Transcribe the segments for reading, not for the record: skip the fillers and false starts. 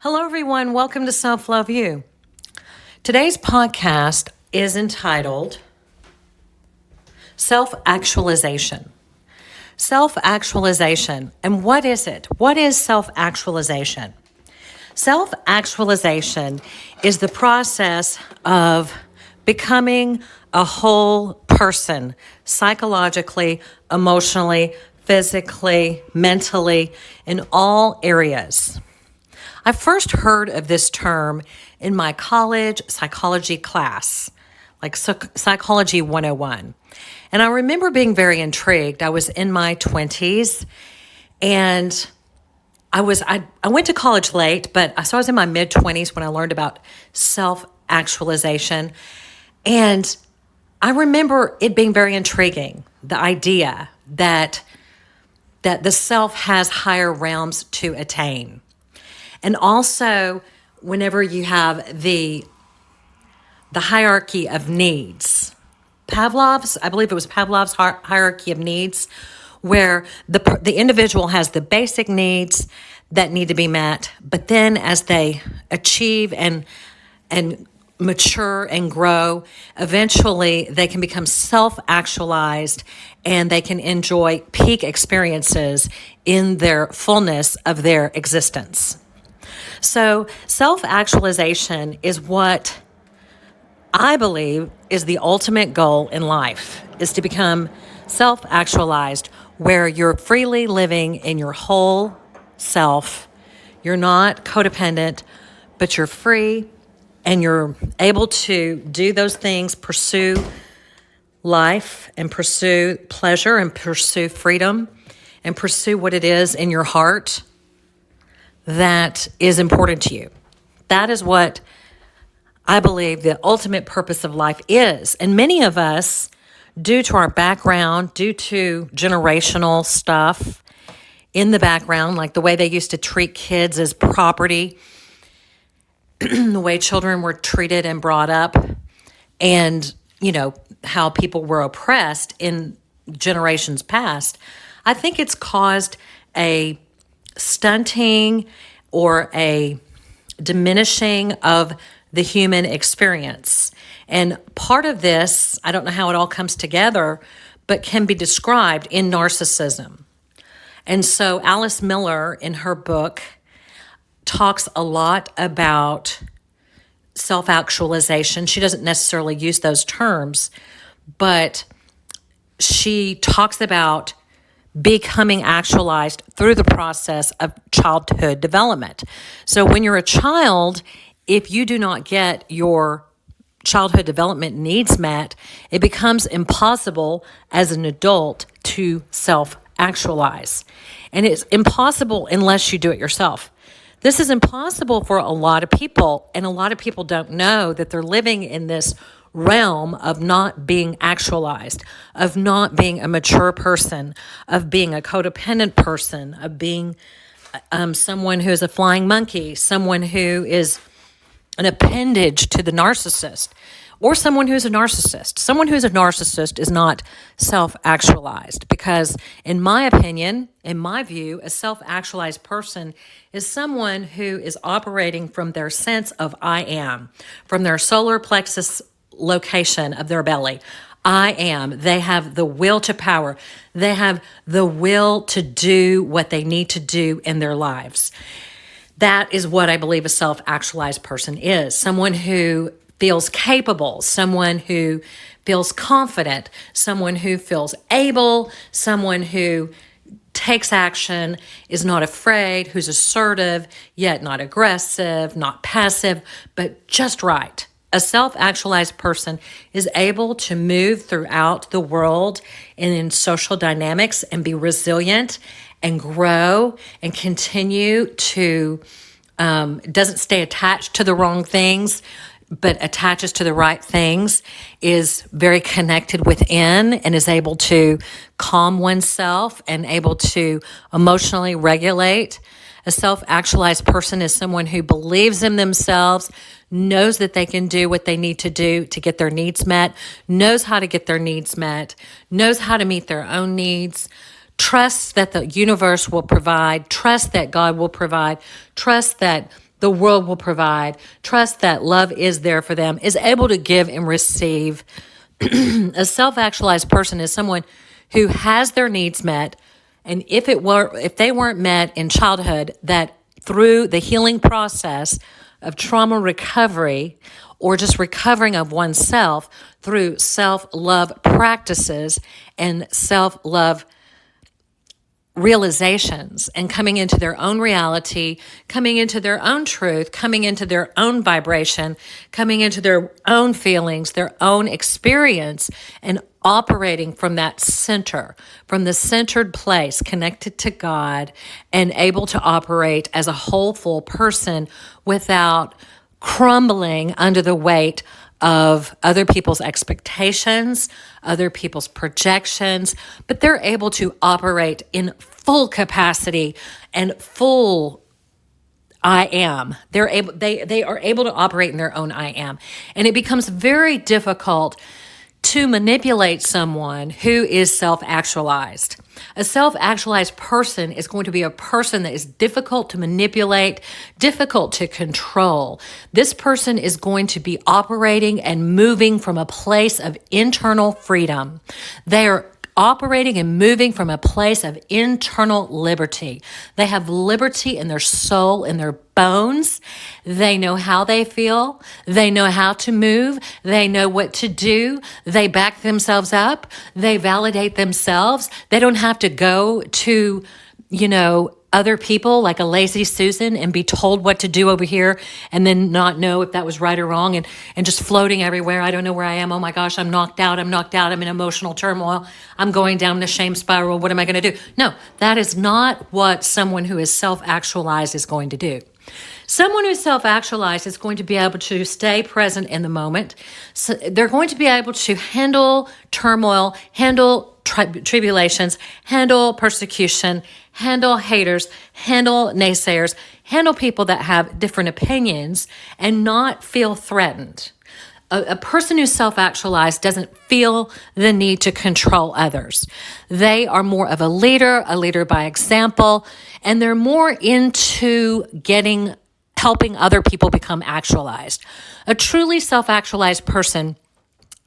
Hello, everyone. Welcome to Self-Love You. Today's podcast is entitled Self-Actualization. Self-actualization. And what is it? What is self-actualization? Self-actualization is the process of becoming a whole person, psychologically, emotionally, physically, mentally, in all areas. I first heard of this term in my college psychology class, like Psychology 101. And I remember being very intrigued. I was in my 20s and I went to college late, but I was in my mid 20s when I learned about self-actualization. And I remember it being very intriguing, the idea that the self has higher realms to attain. And also, whenever you have the hierarchy of needs, I believe it was Pavlov's hierarchy of needs, where the individual has the basic needs that need to be met, but then as they achieve and mature and grow, eventually they can become self-actualized and they can enjoy peak experiences in their fullness of their existence. So self-actualization is what I believe is the ultimate goal in life, is to become self-actualized, where you're freely living in your whole self. You're not codependent, but you're free and you're able to do those things, pursue life and pursue pleasure and pursue freedom and pursue what it is in your heart that is important to you. That is what I believe the ultimate purpose of life is. And many of us, due to our background, due to generational stuff in the background, like the way they used to treat kids as property, the way children were treated and brought up, and, how people were oppressed in generations past, I think it's caused a stunting or a diminishing of the human experience. And part of this, I don't know how it all comes together, but can be described in narcissism. And so Alice Miller, in her book, talks a lot about self-actualization. She doesn't necessarily use those terms, but she talks about becoming actualized through the process of childhood development. So when you're a child, if you do not get your childhood development needs met, it becomes impossible as an adult to self-actualize. And it's impossible unless you do it yourself. This is impossible for a lot of people, and a lot of people don't know that they're living in this realm of not being actualized, of not being a mature person, of being a codependent person, of being someone who is a flying monkey, someone who is an appendage to the narcissist, or someone who's a narcissist. Someone who's a narcissist is not self-actualized because, in my opinion, in my view, a self-actualized person is someone who is operating from their sense of I am, from their solar plexus location of their belly. I am. They have the will to power. They have the will to do what they need to do in their lives. That is what I believe a self-actualized person is. Someone who feels capable, someone who feels confident, someone who feels able, someone who takes action, is not afraid, who's assertive, yet not aggressive, not passive, but just right. A self-actualized person is able to move throughout the world and in social dynamics and be resilient and grow and continue to, doesn't stay attached to the wrong things, but attaches to the right things, is very connected within and is able to calm oneself and able to emotionally regulate. A self-actualized person is someone who believes in themselves, knows that they can do what they need to do to get their needs met, knows how to get their needs met, knows how to meet their own needs, trusts that the universe will provide, trusts that God will provide, trusts that the world will provide, trust that love is there for them, is able to give and receive. A self-actualized person is someone who has their needs met, and if they weren't met in childhood, that through the healing process of trauma recovery or just recovering of oneself through self-love practices and self-love realizations and coming into their own reality, coming into their own truth, coming into their own vibration, coming into their own feelings, their own experience, and operating from that center, from the centered place, connected to God, and able to operate as a whole, full person without crumbling under the weight of other people's expectations, other people's projections, but they're able to operate in full capacity and full I am. They are able to operate in their own I am. And it becomes very difficult to manipulate someone who is self-actualized. A self-actualized person is going to be a person that is difficult to manipulate, difficult to control. This person is going to be operating and moving from a place of internal freedom. They are operating and moving from a place of internal liberty. They have liberty in their soul, in their bones. They know how they feel. They know how to move. They know what to do. They back themselves up. They validate themselves. They don't have to go to, other people like a lazy Susan and be told what to do over here and then not know if that was right or wrong and just floating everywhere. I don't know where I am. Oh my gosh, I'm knocked out. I'm in emotional turmoil. I'm going down the shame spiral. What am I going to do? No, that is not what someone who is self-actualized is going to do. Someone who's self-actualized is going to be able to stay present in the moment. So they're going to be able to handle turmoil, handle tribulations, handle persecution, handle haters, handle naysayers, handle people that have different opinions and not feel threatened. A person who's self-actualized doesn't feel the need to control others. They are more of a leader by example, and they're more into helping other people become actualized. A truly self-actualized person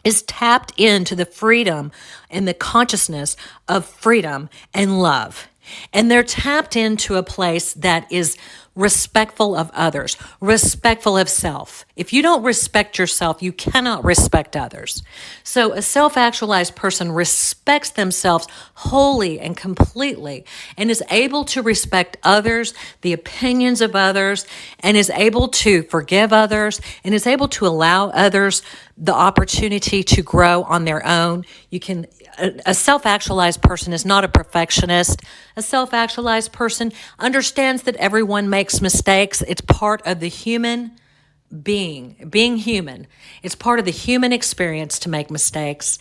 is tapped into the freedom and the consciousness of freedom and love. And they're tapped into a place that is respectful of others, respectful of self. If you don't respect yourself, you cannot respect others. So a self-actualized person respects themselves wholly and completely and is able to respect others, the opinions of others, and is able to forgive others and is able to allow others the opportunity to grow on their own. A self-actualized person is not a perfectionist. A self-actualized person understands that everyone makes mistakes. It's part of the human being human. It's part of the human experience to make mistakes.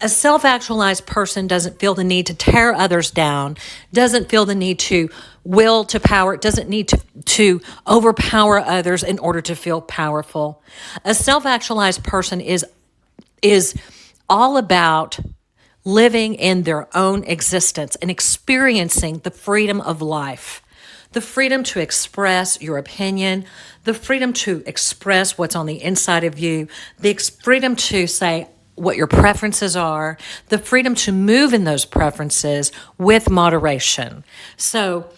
A self-actualized person doesn't feel the need to tear others down, doesn't feel the need to will to power, doesn't need to overpower others in order to feel powerful. A self-actualized person is all about living in their own existence and experiencing the freedom of life, the freedom to express your opinion, the freedom to express what's on the inside of you, the freedom to say what your preferences are, the freedom to move in those preferences with moderation. So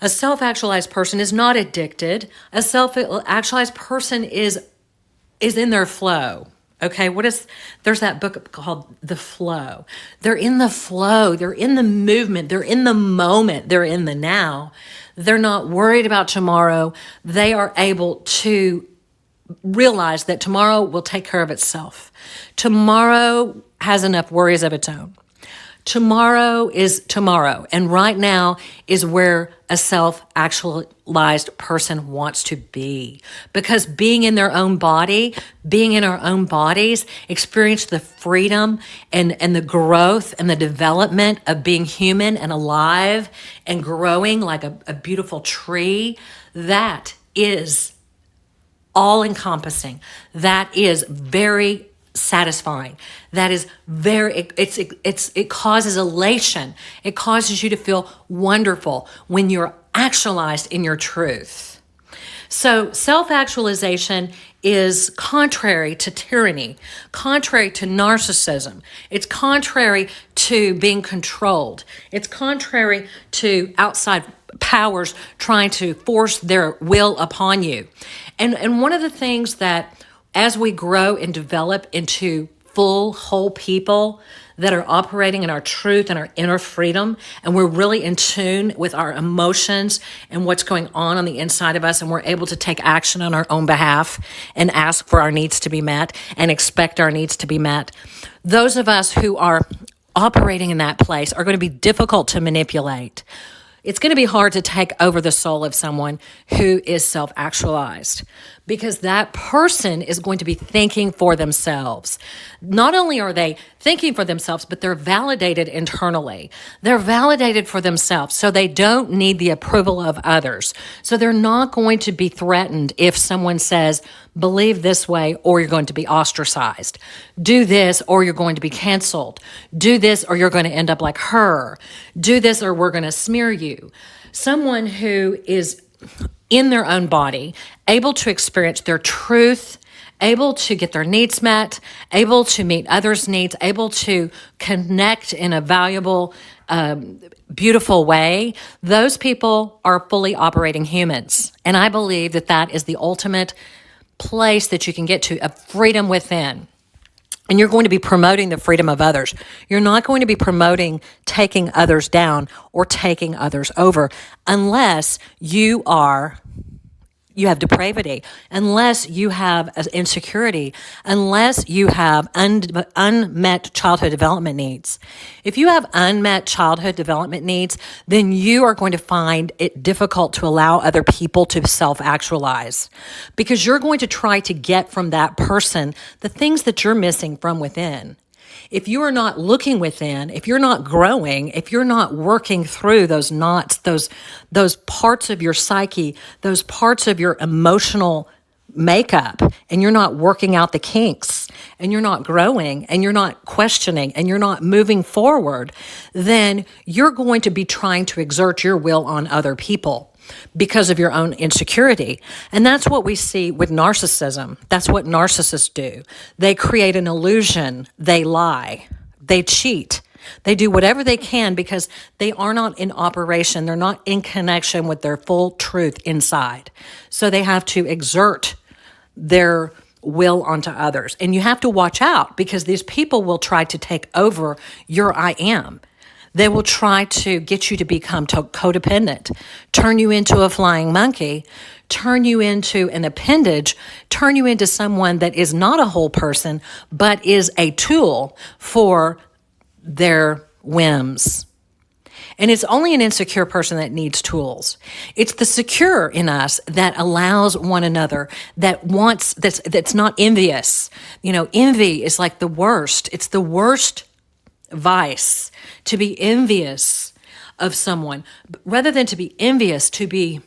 a self-actualized person is not addicted. A self-actualized person is in their flow. Okay, there's that book called The Flow. They're in the flow. They're in the movement. They're in the moment. They're in the now. They're not worried about tomorrow. They are able to realize that tomorrow will take care of itself. Tomorrow has enough worries of its own. Tomorrow is tomorrow, and right now is where a self-actualized person wants to be. Because being in their own body, being in our own bodies, experience the freedom and the growth and the development of being human and alive and growing like a beautiful tree, that is all-encompassing. That is very satisfying. That is it causes elation. It causes you to feel wonderful when you're actualized in your truth. So self-actualization is contrary to tyranny, contrary to narcissism. It's contrary to being controlled. It's contrary to outside powers trying to force their will upon you. And one of the things that as we grow and develop into full, whole people that are operating in our truth and our inner freedom, and we're really in tune with our emotions and what's going on the inside of us, and we're able to take action on our own behalf and ask for our needs to be met and expect our needs to be met. Those of us who are operating in that place are going to be difficult to manipulate. It's going to be hard to take over the soul of someone who is self-actualized, because that person is going to be thinking for themselves. Not only are they thinking for themselves, but they're validated internally. They're validated for themselves, so they don't need the approval of others. So they're not going to be threatened if someone says, believe this way or you're going to be ostracized. Do this or you're going to be canceled. Do this or you're going to end up like her. Do this or we're going to smear you. Someone who is in their own body, able to experience their truth, able to get their needs met, able to meet others' needs, able to connect in a valuable, beautiful way, those people are fully operating humans. And I believe that that is the ultimate place that you can get to, of freedom within. And you're going to be promoting the freedom of others. You're not going to be promoting taking others down or taking others over unless you have depravity, unless you have insecurity, unless you have unmet childhood development needs. If you have unmet childhood development needs, then you are going to find it difficult to allow other people to self-actualize, because you're going to try to get from that person the things that you're missing from within. If you are not looking within, if you're not growing, if you're not working through those knots, those parts of your psyche, those parts of your emotional makeup, and you're not working out the kinks, and you're not growing, and you're not questioning, and you're not moving forward, then you're going to be trying to exert your will on other people because of your own insecurity. And that's what we see with narcissism. That's what narcissists do. They create an illusion. They lie. They cheat. They do whatever they can because they are not in operation. They're not in connection with their full truth inside. So they have to exert their will onto others. And you have to watch out, because these people will try to take over your I am. They will try to get you to become codependent, turn you into a flying monkey, turn you into an appendage, turn you into someone that is not a whole person, but is a tool for their whims. And it's only an insecure person that needs tools. It's the secure in us that allows one another, that's not envious. Envy is like the worst. It's the worst vice, to be envious of someone, rather than to be envious, to be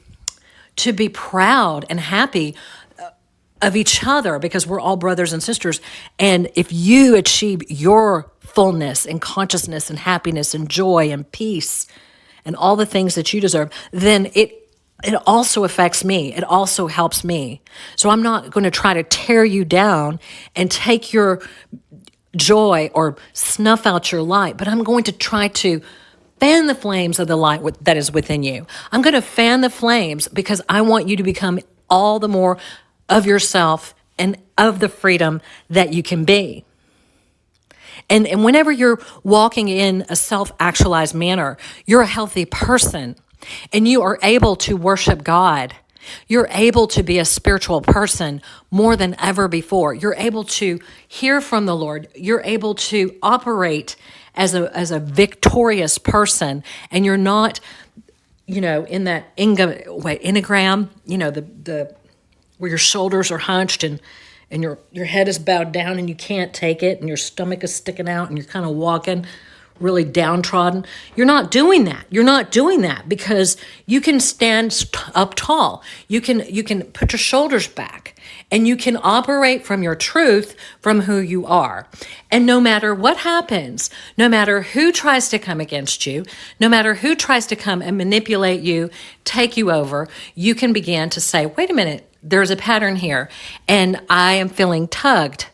proud and happy of each other, because we're all brothers and sisters. And if you achieve your fullness and consciousness and happiness and joy and peace and all the things that you deserve, then it also affects me. It also helps me. So I'm not going to try to tear you down and take your joy or snuff out your light, but I'm going to try to fan the flames of the light that is within you. I'm going to fan the flames because I want you to become all the more of yourself and of the freedom that you can be. And whenever you're walking in a self-actualized manner, you're a healthy person and you are able to worship God. You're able to be a spiritual person more than ever before. You're able to hear from the Lord. You're able to operate as a victorious person, and you're not, in that enneagram, the where your shoulders are hunched and your head is bowed down and you can't take it and your stomach is sticking out and you're kind of walking really downtrodden. You're not doing that. You're not doing that because you can stand up tall. You can put your shoulders back and you can operate from your truth, from who you are. And no matter what happens, no matter who tries to come against you, no matter who tries to come and manipulate you, take you over, you can begin to say, wait a minute, there's a pattern here and I am feeling tugged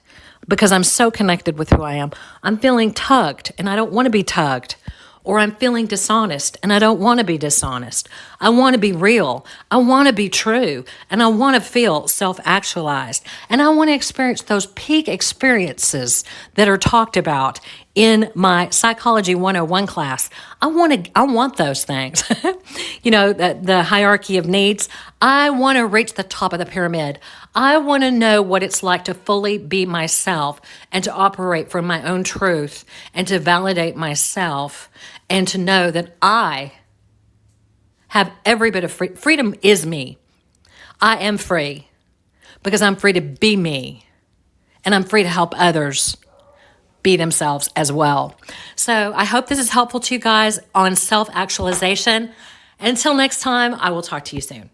because I'm so connected with who I am. I'm feeling tugged and I don't want to be tugged. Or I'm feeling dishonest and I don't want to be dishonest. I want to be real. I want to be true. And I want to feel self-actualized. And I want to experience those peak experiences that are talked about in my Psychology 101 class. I want those things. The hierarchy of needs. I want to reach the top of the pyramid. I want to know what it's like to fully be myself and to operate from my own truth and to validate myself and to know that I have every bit of freedom. Freedom is me. I am free because I'm free to be me and I'm free to help others be themselves as well. So I hope this is helpful to you guys on self-actualization. Until next time, I will talk to you soon.